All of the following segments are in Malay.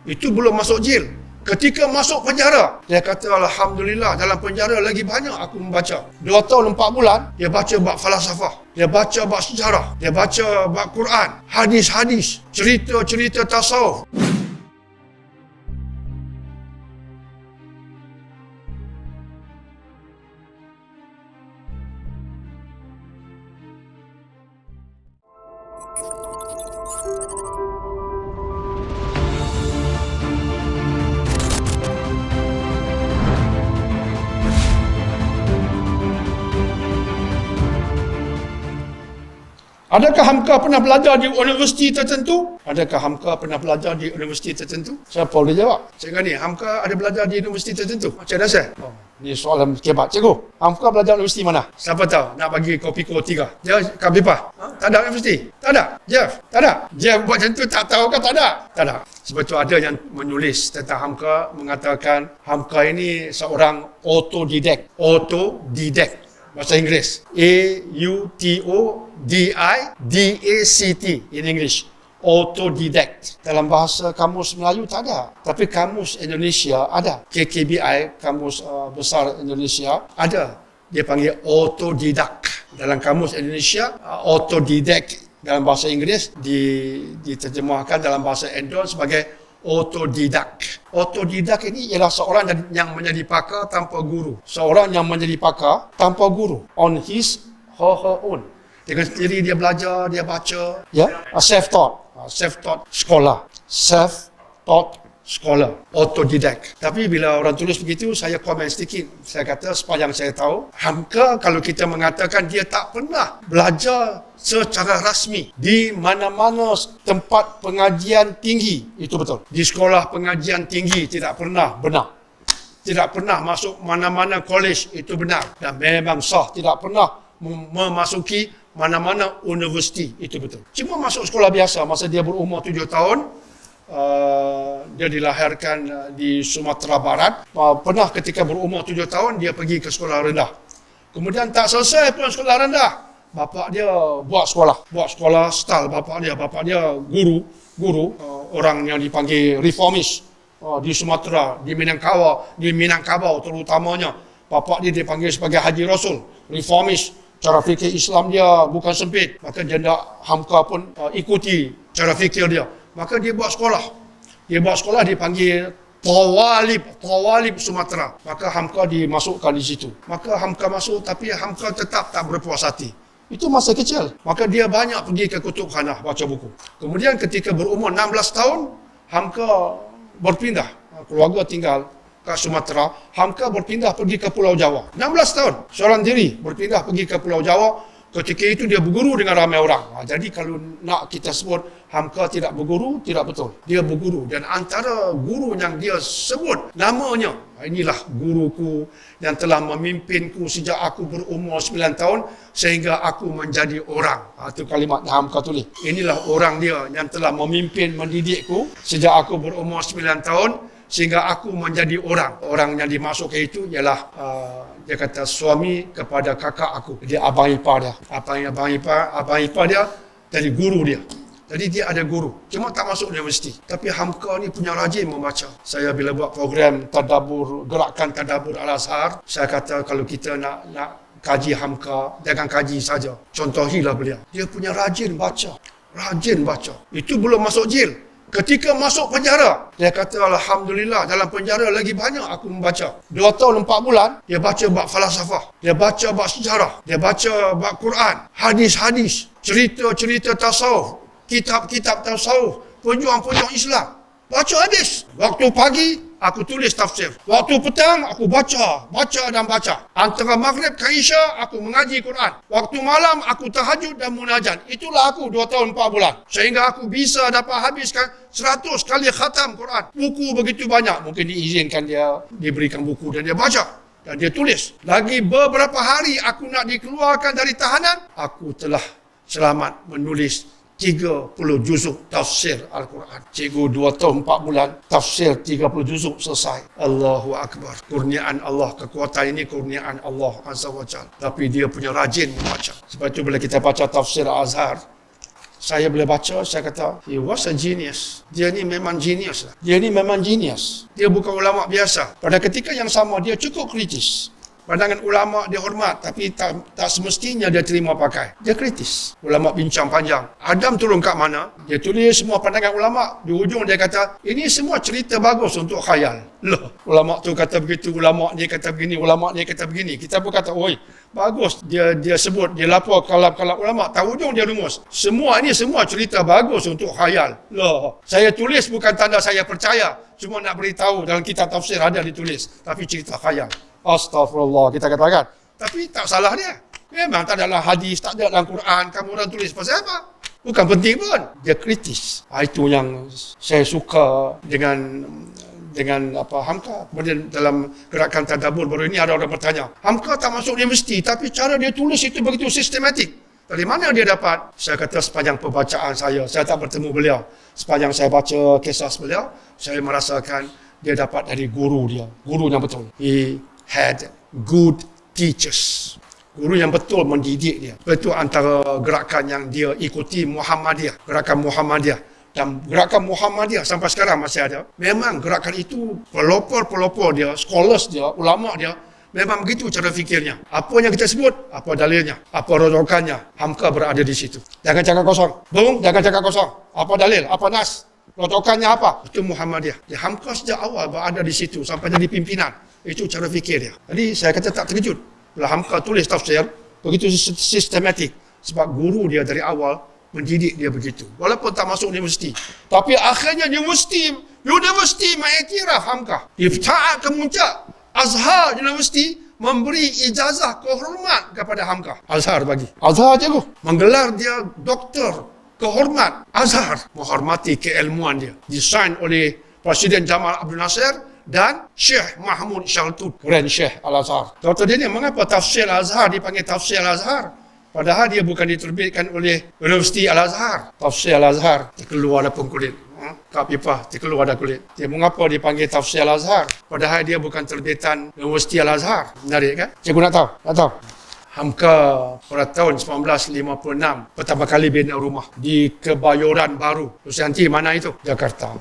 Itu belum masuk jail. Ketika masuk penjara, dia kata Alhamdulillah, dalam penjara lagi banyak aku membaca. 2 tahun 4 bulan, dia baca bab falsafah, dia baca bab sejarah, dia baca bab Quran, hadis-hadis, cerita-cerita tasawuf. Adakah Hamka pernah belajar di universiti tertentu? Adakah Hamka pernah belajar di universiti tertentu? Siapa boleh jawab? Cikgu ni, Hamka ada belajar di universiti tertentu? Macam mana saya? Ni soalan kebat. Cikgu, Hamka belajar universiti mana? Siapa tahu nak bagi kopi ko 3? Dia Kabipah? Tak ada universiti? Tak ada? Jeff? Tak ada? Jeff buat macam tu tak tahu ke tak ada? Tak ada. Sebab tu ada yang menulis tentang Hamka, mengatakan Hamka ini seorang autodidact. Autodidact. Bahasa Inggeris. A-U-T-O-D-I-D-A-C-T in English. Autodidact. Dalam bahasa kamus Melayu tak ada. Tapi kamus Indonesia ada. KKBI, Kamus Besar Indonesia, ada. Dia panggil autodidact. Dalam kamus Indonesia, autodidact dalam bahasa Inggeris diterjemahkan dalam bahasa Indon sebagai autodidact. Autodidact ini ialah seorang yang menjadi pakar tanpa guru. Seorang yang menjadi pakar tanpa guru. On his or her own. Dengan sendiri dia belajar, dia baca. Ya, self-taught. Self-taught scholar. Self-taught scholar. Autodidact. Tapi bila orang tulis begitu, saya komen sedikit. Saya kata, sepanjang saya tahu, Hamka kalau kita mengatakan dia tak pernah belajar secara rasmi di mana-mana tempat pengajian tinggi, itu betul. Di sekolah pengajian tinggi tidak pernah, benar. Tidak pernah masuk mana-mana kolej, itu benar. Dan memang sah, tidak pernah memasuki mana-mana universiti, itu betul. Cuma masuk sekolah biasa masa dia berumur 7 tahun. Dia dilahirkan di Sumatera Barat. Pernah ketika berumur 7 tahun dia pergi ke sekolah rendah. Kemudian tak selesai pun sekolah rendah, bapa dia buat sekolah style. Bapa dia guru, orang yang dipanggil reformis di Sumatera, di Minangkabau terutamanya. Bapa dia dipanggil sebagai Haji Rasul, reformis. Cara fikir Islam dia bukan sempit. Maka janda Hamka pun ikuti cara fikir dia. Maka dia buat sekolah. Dia buat sekolah dipanggil Tawalib Sumatera. Maka Hamka dimasukkan di situ. Maka Hamka masuk, tapi Hamka tetap tak berpuas hati. Itu masa kecil. Maka dia banyak pergi ke kutubkhanah baca buku. Kemudian ketika berumur 16 tahun, Hamka berpindah. Keluarga tinggal ke Sumatera. Hamka berpindah pergi ke Pulau Jawa. 16 tahun. Seorang diri berpindah pergi ke Pulau Jawa. Ketika itu dia berguru dengan ramai orang. Jadi kalau nak kita sebut Hamka tidak berguru, tidak betul. Dia berguru. Dan antara guru yang dia sebut namanya, inilah guruku yang telah memimpinku sejak aku berumur 9 tahun sehingga aku menjadi orang. Itu kalimat yang Hamka tulis. Inilah orang dia yang telah memimpin, mendidikku sejak aku berumur 9 tahun sehingga aku menjadi orang. Orang yang dimasukkan itu ialah dia kata suami kepada kakak aku. Dia abang ipar dia. Abang ipar dia dari guru dia. Jadi dia ada guru. Cuma tak masuk universiti. Tapi Hamka ni punya rajin membaca. Saya bila buat program gerakan tadabbur Al-Azhar, saya kata kalau kita nak kaji Hamka, jangan kaji saja. Contohilah beliau. Dia punya rajin baca. Itu belum masuk jail. Ketika masuk penjara, dia kata Alhamdulillah, dalam penjara lagi banyak aku membaca. 2 tahun 4 bulan, dia baca bab falsafah, dia baca bab sejarah, dia baca bab Quran, hadis-hadis, cerita-cerita tasawuf, kitab-kitab tasawuf, pejuang-pejuang Islam. Baca habis. Waktu pagi, aku tulis tafsir. Waktu petang, aku baca dan baca. Antara maghrib ke Isya, aku mengaji Quran. Waktu malam, aku tahajud dan munajat. Itulah aku 2 tahun 4 bulan. Sehingga aku bisa dapat habiskan 100 kali khatam Quran. Buku begitu banyak. Mungkin diizinkan dia, diberikan buku dan dia baca. Dan dia tulis. Lagi beberapa hari aku nak dikeluarkan dari tahanan, aku telah selamat menulis 30 juzuk tafsir Al-Quran. Cikgu 2 tahun 4 bulan, tafsir 30 juzuk selesai. Allahu Akbar. Kurniaan Allah, kekuatan ini kurniaan Allah Azza wa Jalla. Tapi dia punya rajin membaca. Sebab itu bila kita baca tafsir Al-Azhar, Saya boleh baca, saya kata, he was a genius. Dia ni memang genius lah. Dia ni memang genius. Dia bukan ulama biasa. Pada ketika yang sama, dia cukup kritis. Pandangan ulama dia hormat, tapi tak semestinya dia terima pakai. Dia kritis. Ulama bincang panjang. Adam turun kat mana? Dia tulis semua pandangan ulama. Di ujung dia kata, ini semua cerita bagus untuk khayal. Loh, ulama tu kata begitu, ulama dia kata begini, ulama dia kata begini. Kita pun kata, oi, bagus. Dia sebut, dia lapor kalam-kalam ulama. Tak ujung dia rumus. Semua cerita bagus untuk khayal. Loh, saya tulis bukan tanda saya percaya. Cuma nak beritahu dalam kitab tafsir ada ditulis. Tapi cerita khayal. Astaghfirullah, kita katakan. Tapi tak salah dia. Memang tak ada dalam hadis, tak ada dalam Quran. Kamu orang tulis pasal apa? Bukan penting pun. Dia kritis. Itu yang saya suka dengan Hamka. Kemudian dalam gerakan tadabbur baru ini ada orang bertanya, Hamka tak masuk universiti, tapi cara dia tulis itu begitu sistematik. Dari mana dia dapat? Saya kata sepanjang pembacaan saya tak bertemu beliau. Sepanjang saya baca kisah beliau, saya merasakan dia dapat dari guru dia. Guru yang betul. He had good teachers. Guru yang betul mendidik dia. Itu antara gerakan yang dia ikuti, Muhammadiyah. Gerakan Muhammadiyah. Dan gerakan Muhammadiyah sampai sekarang masih ada. Memang gerakan itu, pelopor-pelopor dia, scholars dia, ulama dia, memang begitu cara fikirnya. Apa yang kita sebut, apa dalilnya, apa rujukannya. Hamka berada di situ. Jangan cakap kosong. Bung, jangan cakap kosong. Apa dalil, apa nas, rujukannya apa. Itu Muhammadiyah. Dia Hamka sejak awal berada di situ sampai jadi pimpinan. Itu cara fikir dia. Jadi saya kata tak terkejut. Bila Hamka tulis tafsir, begitu sistematik. Sebab guru dia dari awal mendidik dia begitu. Walaupun tak masuk universiti. Tapi akhirnya universiti mengiktiraf Hamka. Iftaat kemuncak. Azhar Universiti memberi ijazah kehormat kepada Hamka. Azhar bagi. Azhar je tu. Menggelar dia doktor kehormat. Azhar. Menghormati keilmuan dia. Disign oleh Presiden Jamal Abdul Nasser dan Syekh Mahmud Shaltut, Grand Syekh Al-Azhar. Doktor dia ni, mengapa tafsir Al-Azhar dipanggil tafsir Al-Azhar? Padahal dia bukan diterbitkan oleh Universiti Al-Azhar. Tafsir Al-Azhar terkeluar ada kulit. Tak pipa, terkeluar ada kulit. Dia mengapa dipanggil tafsir Al-Azhar? Padahal dia bukan terbitan Universiti Al-Azhar. Menarik kan? Cikgu nak tahu? Tak tahu. Hamka pada tahun 1956 pertama kali bina rumah di Kebayoran Baru. Lusianti mana itu? Jakarta.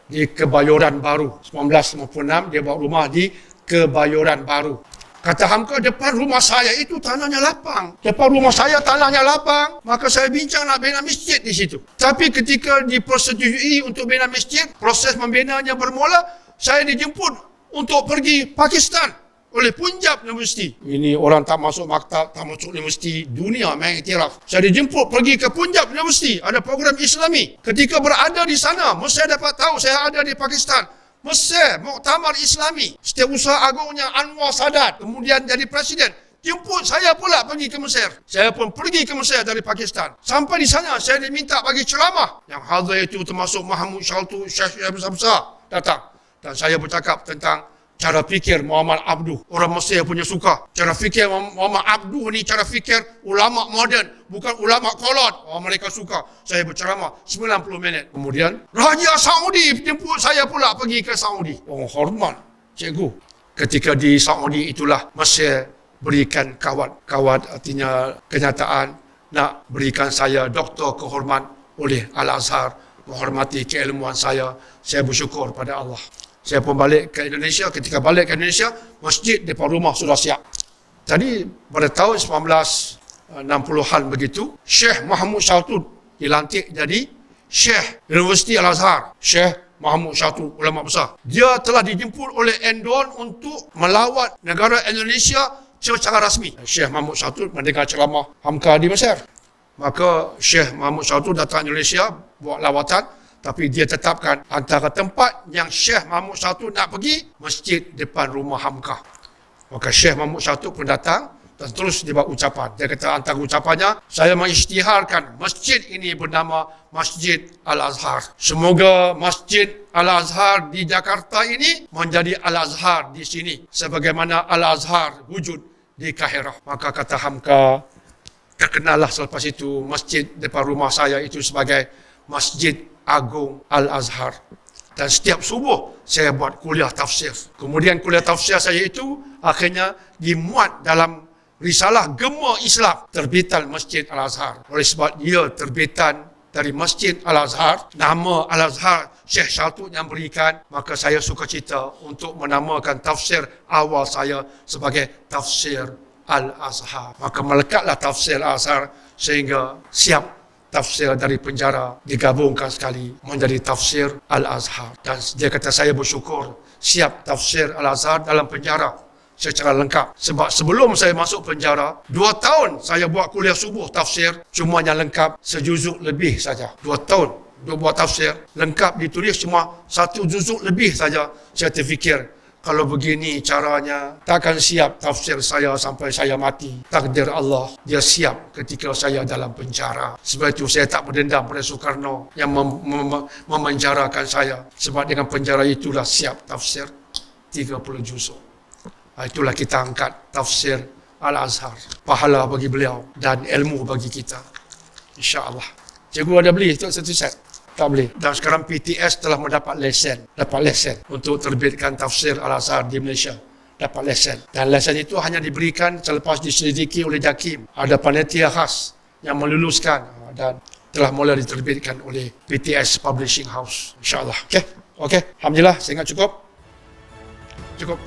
Di Kebayoran Baru. 1956 dia buat rumah di Kebayoran Baru. Kata Hamka, depan rumah saya itu tanahnya lapang. Depan rumah saya tanahnya lapang. Maka saya bincang nak bina masjid di situ. Tapi ketika dipersetujui untuk bina masjid, proses membinanya bermula, saya dijemput untuk pergi Pakistan oleh Punjab University. Ini orang tak masuk maktab, tak masuk universiti, dunia mengiktiraf. Saya dijemput pergi ke Punjab University, ada program Islami. Ketika berada di sana, Mesir dapat tahu saya ada di Pakistan. Mesir, Muktamar Islami. Setiausaha Agungnya Anwar Sadat, kemudian jadi presiden. Jemput saya pula pergi ke Mesir. Saya pun pergi ke Mesir dari Pakistan. Sampai di sana, saya diminta bagi ceramah. Yang hadir itu termasuk Mahmud Shaltut, Syekh yang besar-besar datang. Dan saya bercakap tentang cara fikir Muhammad Abduh. Orang Mesir punya suka. Cara fikir Muhammad Abduh ni cara fikir ulama moden, bukan ulama kolot. Orang mereka suka. Saya berceramah 90 minit. Kemudian Raja Saudi jemput saya pula pergi ke Saudi. Oh, hormat cikgu. Ketika di Saudi itulah Mesir berikan kawat artinya kenyataan nak berikan saya doktor kehormat oleh Al-Azhar, menghormati keilmuan saya. Saya bersyukur pada Allah. Saya pun balik ke Indonesia. Ketika balik ke Indonesia, masjid depan rumah sudah siap. Tadi pada tahun 1960-an begitu, Syekh Mahmud Shaltut dilantik jadi Syekh Universiti Al-Azhar. Syekh Mahmud Shaltut, ulama besar. Dia telah dijemput oleh Endon untuk melawat negara Indonesia secara rasmi. Syekh Mahmud Shaltut mendengar ceramah Hamka di Mesir. Maka Syekh Mahmud Shaltut datang Indonesia buat lawatan. Tapi dia tetapkan antara tempat yang Syekh Mahmud Shaltut nak pergi, masjid depan rumah Hamka. Maka Syekh Mahmud Shaltut pun datang dan terus dia buat ucapan. Dia kata antara ucapannya, saya mengisytiharkan masjid ini bernama Masjid Al-Azhar. Semoga Masjid Al-Azhar di Jakarta ini menjadi Al-Azhar di sini. Sebagaimana Al-Azhar wujud di Kahirah. Maka kata Hamka, terkenallah selepas itu masjid depan rumah saya itu sebagai Masjid Agung Al-Azhar. Dan setiap subuh saya buat kuliah tafsir. Kemudian kuliah tafsir saya itu akhirnya dimuat dalam risalah Gema Islam terbitan Masjid Al-Azhar. Oleh sebab dia terbitan dari Masjid Al-Azhar. Nama Al-Azhar Syekh Shaltut yang berikan, maka saya suka cita untuk menamakan tafsir awal saya sebagai Tafsir Al-Azhar. Maka melekatlah Tafsir Al-Azhar sehingga siap tafsir dari penjara digabungkan sekali menjadi Tafsir Al-Azhar. Dan dia kata saya bersyukur siap Tafsir Al-Azhar dalam penjara secara lengkap. Sebab sebelum saya masuk penjara, 2 tahun saya buat kuliah subuh tafsir, cuma yang lengkap sejuzuk lebih saja. 2 tahun dia buat tafsir, lengkap ditulis cuma 1 juzuk lebih saja. Saya terfikir, kalau begini caranya, takkan siap tafsir saya sampai saya mati. Takdir Allah, dia siap ketika saya dalam penjara. Sebab itu saya tak berdendam pada Soekarno yang memenjarakan saya. Sebab dengan penjara itulah siap tafsir 30 juzuk. Itulah kita angkat Tafsir Al-Azhar. Pahala bagi beliau dan ilmu bagi kita. InsyaAllah. Cikgu ada beli satu set? Tak boleh. Dan sekarang PTS telah mendapat lesen. Dapat lesen untuk terbitkan Tafsir Al-Azhar di Malaysia. Dapat lesen. Dan lesen itu hanya diberikan selepas diselidiki oleh JAKIM. Ada panitia khas yang meluluskan dan telah mula diterbitkan oleh PTS Publishing House. InsyaAllah. Okey. Alhamdulillah. Saya ingat cukup. Cukup.